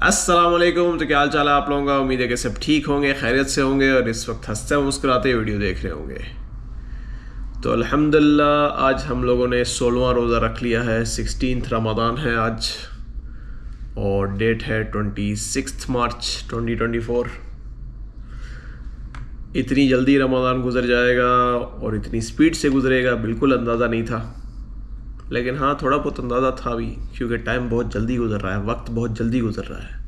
अस्सलामुअलैकुम। तो क्या हाल चाल है आप लोगों का। उम्मीद है कि सब ठीक होंगे, खैरियत से होंगे और इस वक्त हंसते मुस्कुराते वीडियो देख रहे होंगे। तो अल्हम्दुलिल्लाह आज हम लोगों ने 16वां रोज़ा रख लिया है। 16 रमज़ान है आज और डेट है 26 मार्च 2024। इतनी जल्दी रमज़ान गुजर जाएगा और इतनी स्पीड से गुजरेगा बिल्कुल अंदाज़ा नहीं था, लेकिन हाँ थोड़ा बहुत अंदाज़ा था भी, क्योंकि टाइम बहुत जल्दी गुजर रहा है, वक्त बहुत जल्दी गुजर रहा है।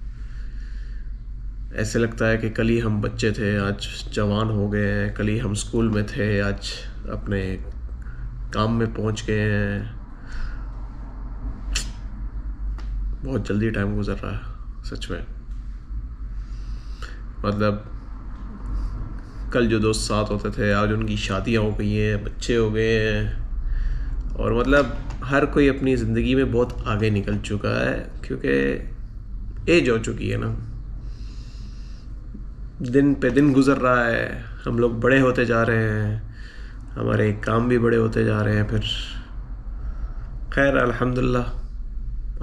ऐसे लगता है कि कल ही हम बच्चे थे, आज जवान हो गए हैं। कल ही हम स्कूल में थे, आज अपने काम में पहुंच गए हैं। बहुत जल्दी टाइम गुजर रहा है सच में। मतलब कल जो दोस्त साथ होते थे आज उनकी शादियां हो गई हैं, बच्चे हो गए हैं और मतलब हर कोई अपनी ज़िंदगी में बहुत आगे निकल चुका है, क्योंकि एज हो चुकी है ना। दिन पे दिन गुजर रहा है, हम लोग बड़े होते जा रहे हैं, हमारे काम भी बड़े होते जा रहे हैं। फिर खैर अल्हम्दुलिल्लाह,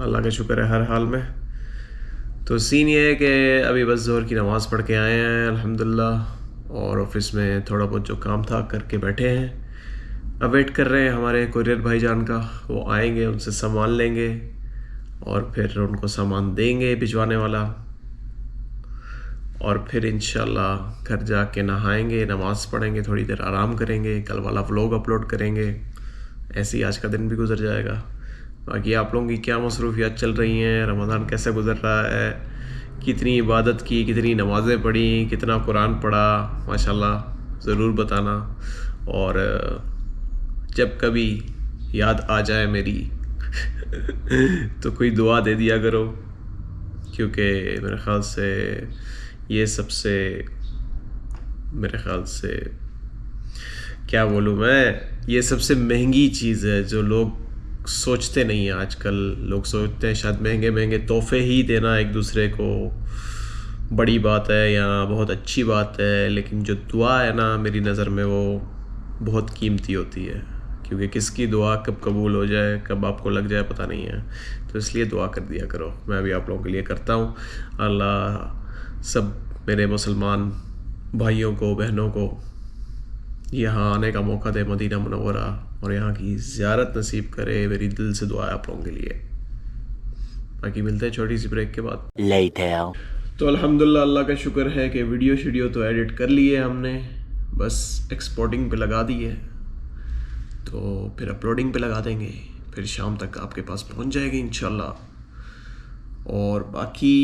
अल्लाह का शुक्र है हर हाल में। तो सीन ये है कि अभी बस ज़ोहर की नमाज़ पढ़ के आए हैं अल्हम्दुलिल्लाह, और ऑफिस में थोड़ा बहुत जो काम था करके बैठे हैं। अब वेट कर रहे हैं हमारे कुरियर भाईजान का, वो आएंगे, उनसे सामान लेंगे और फिर उनको सामान देंगे भिजवाने वाला, और फिर इंशाल्लाह घर जाके नहाएंगे, नमाज़ पढ़ेंगे, थोड़ी देर आराम करेंगे, कल वाला व्लॉग अपलोड करेंगे। ऐसे ही आज का दिन भी गुजर जाएगा। बाकी आप लोगों की क्या मसरूफियात चल रही हैं, रमज़ान कैसे गुजर रहा है, कितनी इबादत की, कितनी नमाज़ें पढ़ी, कितना कुरान पढ़ा, माशाल्लाह ज़रूर बताना। और जब कभी याद आ जाए मेरी तो कोई दुआ दे दिया करो, क्योंकि मेरे ख़्याल से ये सबसे, मेरे ख़्याल से क्या बोलूँ मैं, ये सबसे महंगी चीज़ है जो लोग सोचते नहीं हैं। आजकल लोग सोचते हैं शायद महंगे महंगे तोहफे ही देना एक दूसरे को बड़ी बात है या बहुत अच्छी बात है, लेकिन जो दुआ है ना मेरी नज़र में वो बहुत कीमती होती है, क्योंकि किसकी दुआ कब कबूल हो जाए, कब आपको लग जाए पता नहीं है। तो इसलिए दुआ कर दिया करो, मैं भी आप लोगों के लिए करता हूँ। अल्लाह सब मेरे मुसलमान भाइयों को, बहनों को यहाँ आने का मौका दे, मदीना मुनव्वरा, और यहाँ की ज़ियारत नसीब करे। मेरी दिल से दुआ है आप लोगों के लिए। बाकी मिलते हैं छोटी सी ब्रेक के बाद। Later. तो अल्हम्दुलिल्लाह, अल्लाह का शुक्र है कि वीडियो शीडियो तो एडिट कर लिए हमने, बस एक्सपोर्टिंग पे लगा दी है, तो फिर अपलोडिंग पे लगा देंगे, फिर शाम तक आपके पास पहुंच जाएगी इंशाल्लाह। और बाकी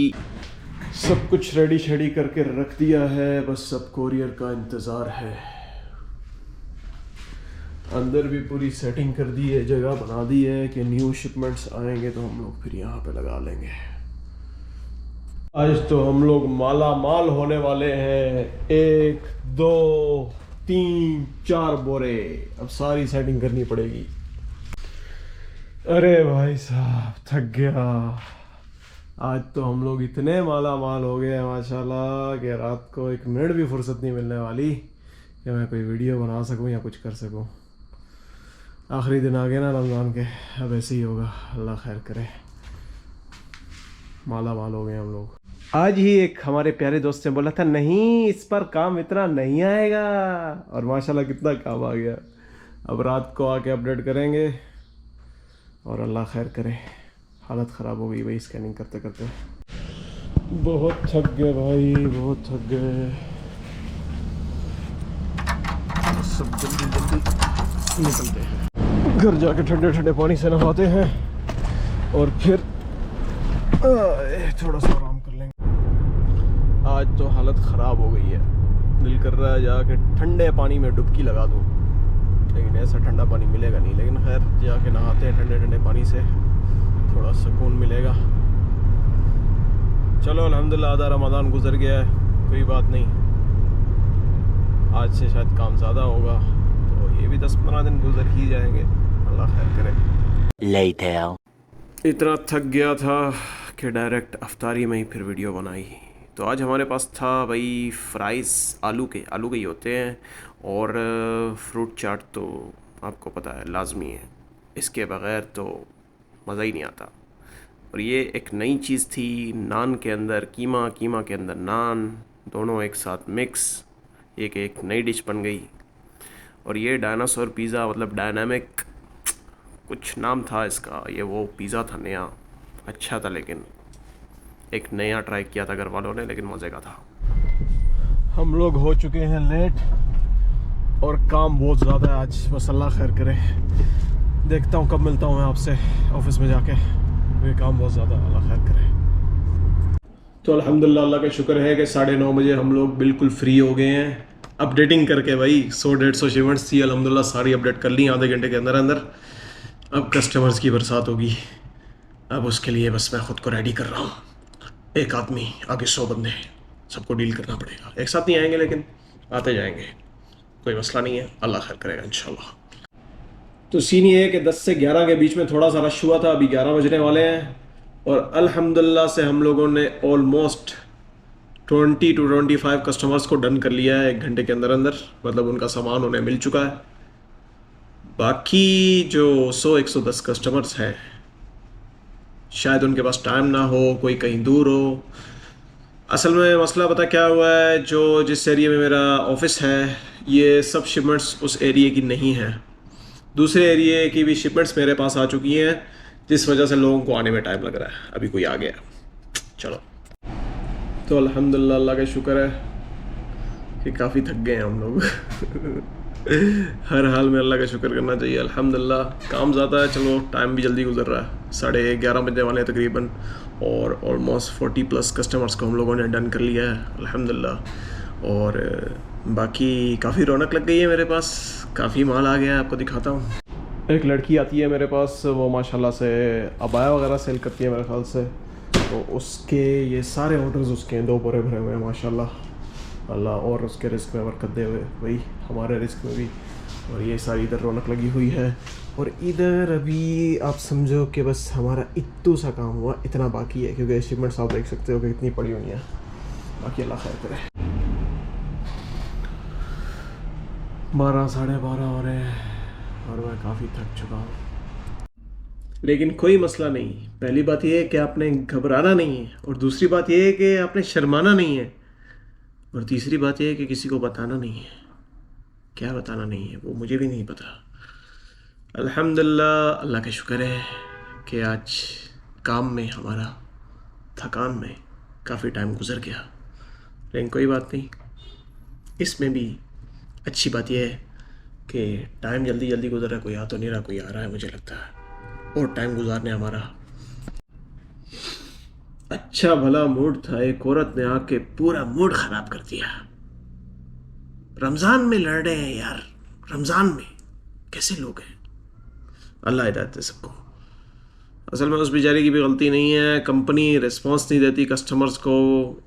सब कुछ रेडी शेडी करके रख दिया है, बस सब कोरियर का इंतज़ार है। अंदर भी पूरी सेटिंग कर दी है, जगह बना दी है कि न्यू शिपमेंट्स आएंगे तो हम लोग फिर यहाँ पे लगा लेंगे। आज तो हम लोग माला माल होने वाले हैं। 1 2 3 4 बोरे, अब सारी सेटिंग करनी पड़ेगी। अरे भाई साहब थक गया। आज तो हम लोग इतने माला माल हो गए माशाल्लाह कि रात को 1 मिनट भी फुर्सत नहीं मिलने वाली कि मैं कोई वीडियो बना सकूं या कुछ कर सकूं। आखिरी दिन आ गए ना रमज़ान के, अब ऐसे ही होगा, अल्लाह खैर करे। माला माल हो गए हम लोग। आज ही एक हमारे प्यारे दोस्त ने बोला था नहीं इस पर काम इतना नहीं आएगा, और माशाल्लाह कितना काम आ गया। अब रात को आके अपडेट करेंगे और अल्लाह खैर करे। हालत ख़राब हो गई भाई स्कैनिंग करते करते, बहुत थक गए भाई, बहुत थक गए। सब जल्दी जल्दी निकलते हैं, घर जाके ठंडे ठंडे पानी से नहाते हैं और फिर थोड़ा सा आराम कर लेंगे। आज तो हालत ख़राब हो गई है, दिल कर रहा है जाके ठंडे पानी में डुबकी लगा दूँ, लेकिन ऐसा ठंडा पानी मिलेगा नहीं। लेकिन खैर जाके नहाते हैं ठंडे ठंडे पानी से, थोड़ा सुकून मिलेगा। चलो अल्हम्दुलिल्लाह आधा रमज़ान गुजर गया है, कोई बात नहीं। आज से शायद काम ज़्यादा होगा, तो ये भी 10-15 दिन गुजर ही जाएंगे, अल्लाह खैर करे। Later. इतना थक गया था कि डायरेक्ट अफ्तारी में ही फिर वीडियो बनाई। तो आज हमारे पास था भाई फ्राइज़, आलू के ही होते हैं, और फ्रूट चाट तो आपको पता है लाजमी है, इसके बग़ैर तो मज़ा ही नहीं आता। और ये एक नई चीज़ थी, नान के अंदर कीमा, कीमा के अंदर नान, दोनों एक साथ मिक्स, एक नई डिश बन गई। और ये डायनासोर पिज़्ज़ा, मतलब डायनामिक कुछ नाम था इसका, ये वो पिज़्ज़ा था नया, अच्छा था, लेकिन एक नया ट्राई किया था घर वालों ने, लेकिन मज़े का था। हम लोग हो चुके हैं लेट और काम बहुत ज़्यादा है आज, बस अल्लाह खैर करे। देखता हूँ कब मिलता हूँ मैं आपसे ऑफिस में जाके, ये काम बहुत ज़्यादा, अल्लाह खैर करे। तो अल्हम्दुलिल्लाह, अल्लाह का शुक्र है कि 9:30 बजे हम लोग बिल्कुल फ्री हो गए हैं अपडेटिंग करके। भाई 100-150 शिपमेंट्स थी, अल्हम्दुलिल्लाह सारी अपडेट कर ली आधे घंटे के अंदर अंदर। अब कस्टमर्स की बरसात होगी, अब उसके लिए बस मैं ख़ुद को रेडी कर रहा हूँ। एक आदमी आगे 100 बंदे, सबको डील करना पड़ेगा। एक साथ नहीं आएंगे लेकिन आते जाएंगे, कोई मसला नहीं है, अल्लाह खैर करेगा इंशाल्लाह। तो सीन ये है कि 10 से 11 के बीच में थोड़ा सा रश हुआ था, अभी 11 बजने वाले हैं और अल्हम्दुलिल्लाह से हम लोगों ने ऑलमोस्ट 20 to 25 कस्टमर्स को डन कर लिया है 1 घंटे के अंदर अंदर, मतलब उनका सामान उन्हें मिल चुका है। बाकी जो 100-110 कस्टमर्स हैं, शायद उनके पास टाइम ना हो, कोई कहीं दूर हो। असल में मसला पता क्या हुआ है, जो जिस एरिया में मेरा ऑफिस है, ये सब शिपमेंट्स उस एरिया की नहीं है, दूसरे एरिया की भी शिपमेंट्स मेरे पास आ चुकी हैं, जिस वजह से लोगों को आने में टाइम लग रहा है। अभी कोई आ गया, चलो। तो अल्हम्दुलिल्लाह, अल्लाह का शुक्र है कि काफ़ी थक गए हैं हम लोग। हर हाल में अल्लाह का शुक्र करना चाहिए। अल्हम्दुलिल्लाह काम ज़्यादा है, चलो टाइम भी जल्दी गुजर रहा है, 11:30 बजने वाले हैं तकरीबन, और ऑलमोस्ट 40+ कस्टमर्स को हम लोगों ने डन कर लिया है अल्हम्दुलिल्लाह। और बाकी काफ़ी रौनक लग गई है मेरे पास, काफ़ी माल आ गया है, आपको दिखाता हूँ। एक लड़की आती है मेरे पास, वो माशाल्लाह से अबाया वगैरह सेल करती है मेरे ख्याल से, तो उसके ये सारे ऑर्डर्स उसके हैं, 2 बोरे भरे हुए हैं माशाल्लाह, अल्लाह और उसके रिस्क में बरकत दे हुए, वही हमारे रिस्क में भी। और ये सारी इधर रौनक लगी हुई है, और इधर अभी आप समझो कि बस हमारा इतू सा काम हुआ, इतना बाकी है, क्योंकि अचीवमेंट्स आप देख सकते हो कि इतनी पड़ी हुई हैं। बाकी अल्लाह खैर करे। 12 साढ़े 12 हो रहे हैं और मैं काफ़ी थक चुका हूँ, लेकिन कोई मसला नहीं। पहली बात यह है कि आपने घबराना नहीं है, और दूसरी बात यह है कि आपने शर्माना नहीं है, और तीसरी बात यह है कि किसी को बताना नहीं है। क्या बताना नहीं है वो मुझे भी नहीं पता। अल्हम्दुलिल्लाह, अल्लाह का शुक्र है कि आज काम में हमारा, थकान में काफ़ी टाइम गुजर गया, लेकिन कोई बात नहीं। इसमें भी अच्छी बात यह है कि टाइम जल्दी जल्दी गुजर रहा है, कोई आ तो नहीं रहा, कोई आ रहा है मुझे लगता है, और टाइम गुजारने हमारा। अच्छा भला मूड था, एक औरत ने आके पूरा मूड खराब कर दिया। रमज़ान में लड़ रहे हैं यार, रमज़ान में कैसे लोग हैं, अल्लाह हिदायत दे सबको। असल में उस बेचारी की भी गलती नहीं है, कंपनी रिस्पांस नहीं देती कस्टमर्स को,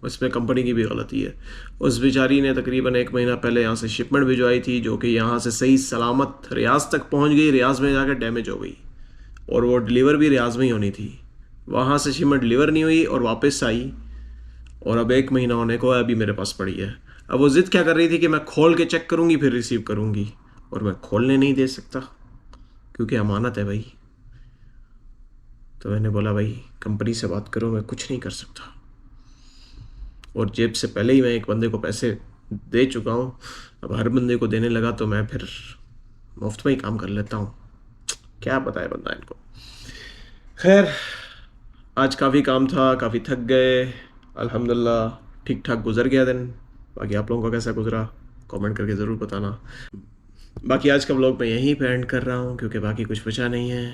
इसमें कंपनी की भी गलती है। उस बेचारी ने तकरीबन 1 महीना पहले यहाँ से शिपमेंट भिजवाई थी, जो कि यहाँ से सही सलामत रियाज तक पहुँच गई, रियाज में जाकर डैमेज हो गई, और वो डिलीवर भी रियाज में ही होनी थी। वहाँ से शिपमेंट डिलीवर नहीं हुई और वापस आई, और अब 1 महीना होने को है, अभी मेरे पास पड़ी है। अब वो ज़िद क्या कर रही थी कि मैं खोल के चेक करूँगी फिर रिसीव करूँगी, और मैं खोलने नहीं दे सकता क्योंकि अमानत है भाई। तो मैंने बोला भाई कंपनी से बात करो, मैं कुछ नहीं कर सकता, और जेब से पहले ही मैं एक बंदे को पैसे दे चुका हूँ, अब हर बंदे को देने लगा तो मैं फिर मुफ्त में ही काम कर लेता हूँ, क्या बताए बंदा इनको। खैर, आज काफ़ी काम था, काफ़ी थक गए, अल्हम्दुलिल्लाह ठीक ठाक गुजर गया दिन। बाकी आप लोगों का कैसा गुजरा कमेंट करके ज़रूर बताना। बाकी आज का व्लॉग मैं यहीं पे एंड कर रहा हूँ, क्योंकि बाकी कुछ बचा नहीं है,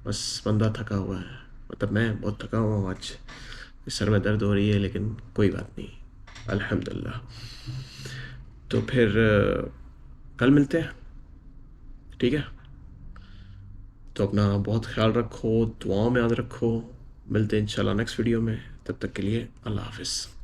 बस बंदा थका हुआ है, मतलब मैं बहुत थका हुआ हूँ आज, सर में दर्द हो रही है, लेकिन कोई बात नहीं, अल्हम्दुलिल्लाह। तो फिर कल मिलते हैं, ठीक है? तो अपना बहुत ख्याल रखो, दुआओं में याद रखो, मिलते हैं इंशाल्लाह नेक्स्ट वीडियो में, तब तक के लिए अल्लाह हाफ़िज़।